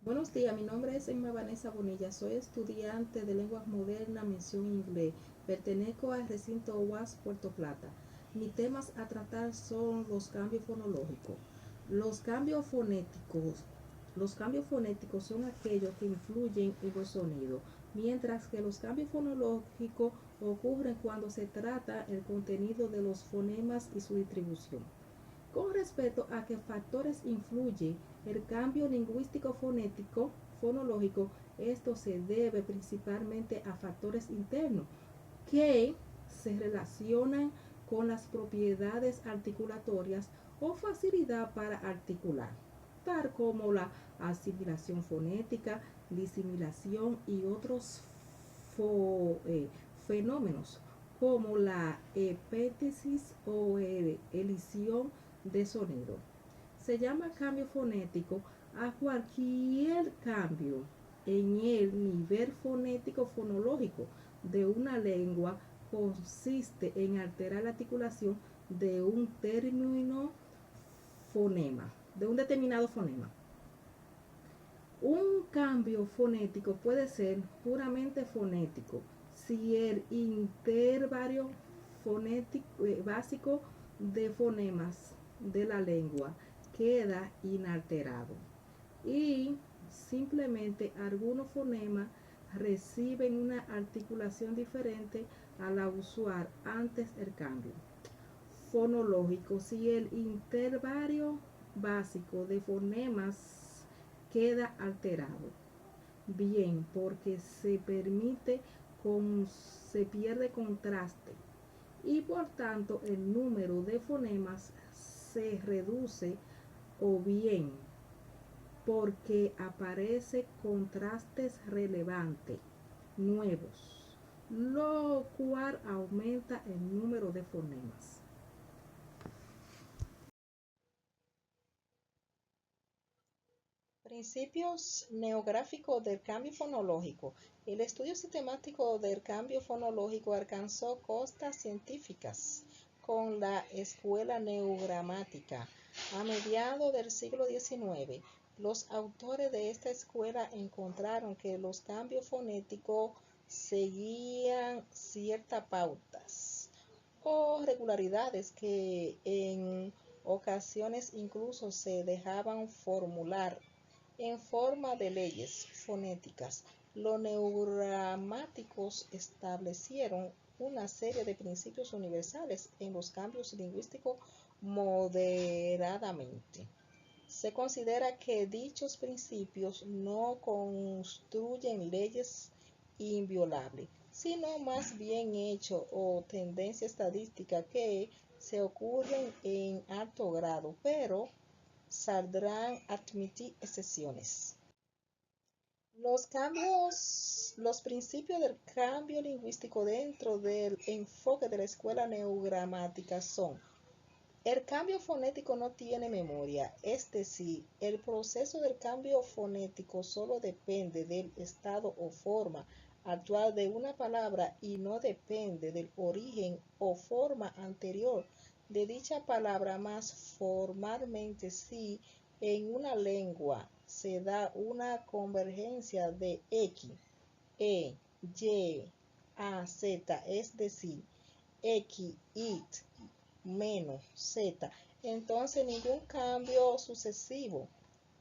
Buenos días, mi nombre es Emma Vanessa Bonilla, soy estudiante de Lenguas Modernas, mención inglés. Pertenezco al recinto UAS Puerto Plata. Mis temas a tratar son los cambios fonológicos. Los cambios fonéticos. Los cambios fonéticos son aquellos que influyen en los sonidos, mientras que los cambios fonológicos ocurren cuando se trata el contenido de los fonemas y su distribución. Con respecto a qué factores influye el cambio lingüístico fonético, fonológico, esto se debe principalmente a factores internos que se relacionan con las propiedades articulatorias o facilidad para articular, tal como la asimilación fonética, disimilación y otros fenómenos como la epétesis o elisión de sonido. Se llama cambio fonético a cualquier cambio en el nivel fonético fonológico de una lengua consiste en alterar la articulación de un término fonema, de un determinado fonema. Un cambio fonético puede ser puramente fonético si el intervario básico de fonemas de la lengua queda inalterado y simplemente algunos fonemas reciben una articulación diferente a la usual antes del cambio fonológico si el intervario básico de fonemas queda alterado. Bien, porque se pierde contraste y por tanto el número de fonemas se reduce o bien porque aparece contrastes relevantes nuevos, lo cual aumenta el número de fonemas. Principios neográficos del cambio fonológico. El estudio sistemático del cambio fonológico alcanzó costas científicas con la escuela neogramática. A mediados del siglo XIX, los autores de esta escuela encontraron que los cambios fonéticos seguían ciertas pautas o regularidades que en ocasiones incluso se dejaban formular en forma de leyes fonéticas. Los neugramáticos establecieron una serie de principios universales en los cambios lingüísticos moderadamente. Se considera que dichos principios no construyen leyes inviolables, sino más bien hechos o tendencia estadística que se ocurren en alto grado, pero saldrán admitir excepciones. Los principios del cambio lingüístico dentro del enfoque de la escuela neogramática son: el cambio fonético no tiene memoria, es decir, el proceso del cambio fonético solo depende del estado o forma actual de una palabra y no depende del origen o forma anterior de dicha palabra. Más formalmente, si en una lengua se da una convergencia de X, E, Y, A, Z, es decir, X, IT, menos Z, entonces ningún cambio sucesivo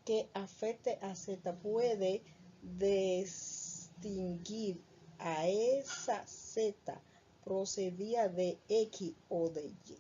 que afecte a Z puede distinguir a esa Z procedía de X o de Y.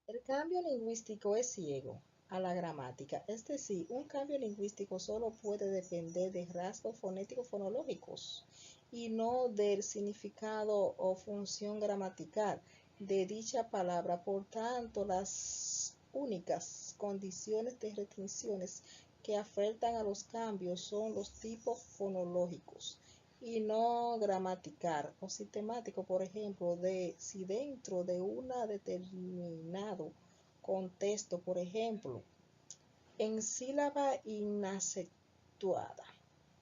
El cambio lingüístico es ciego a la gramática, es decir, un cambio lingüístico solo puede depender de rasgos fonéticos fonológicos y no del significado o función gramatical de dicha palabra. Por tanto, las únicas condiciones de restricciones que afectan a los cambios son los tipos fonológicos y no gramatical o sistemático. Por ejemplo, de si dentro de un determinado contexto, por ejemplo, en sílaba inacentuada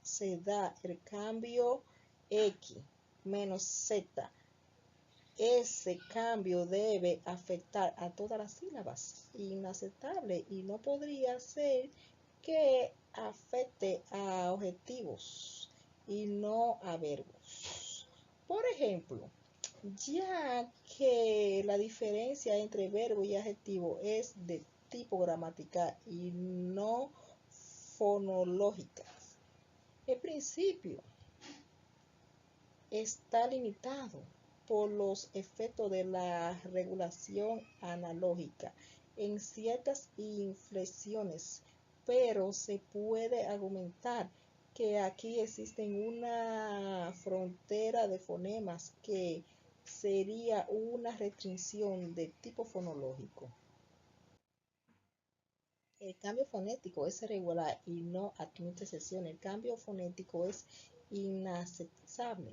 se da el cambio X menos Z. Ese cambio debe afectar a todas las sílabas, inaceptable, y no podría ser que afecte a objetivos y no a verbos. Por ejemplo, ya que la diferencia entre verbo y adjetivo es de tipo gramatical y no fonológica, el principio está limitado por los efectos de la regulación analógica en ciertas inflexiones, pero se puede argumentar que aquí existe una frontera de fonemas que sería una restricción de tipo fonológico. El cambio fonético es regular y no admite excepción. El cambio fonético es inaceptable.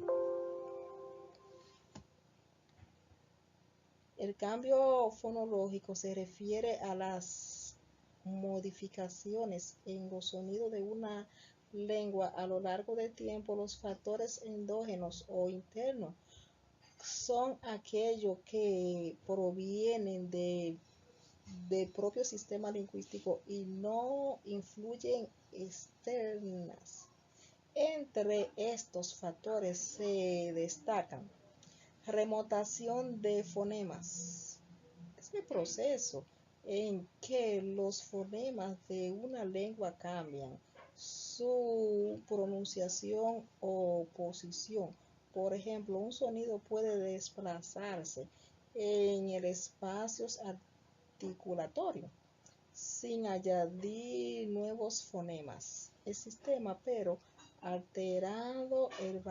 El cambio fonológico se refiere a las modificaciones en los sonidos de una lengua a lo largo del tiempo. Los factores endógenos o internos son aquellos que provienen del propio sistema lingüístico y no influyen externas. Entre estos factores se destacan remotación de fonemas. Es el proceso en que los fonemas de una lengua cambian su pronunciación o posición. Por ejemplo, un sonido puede desplazarse en el espacio articulatorio sin añadir nuevos fonemas. El sistema, pero alterando el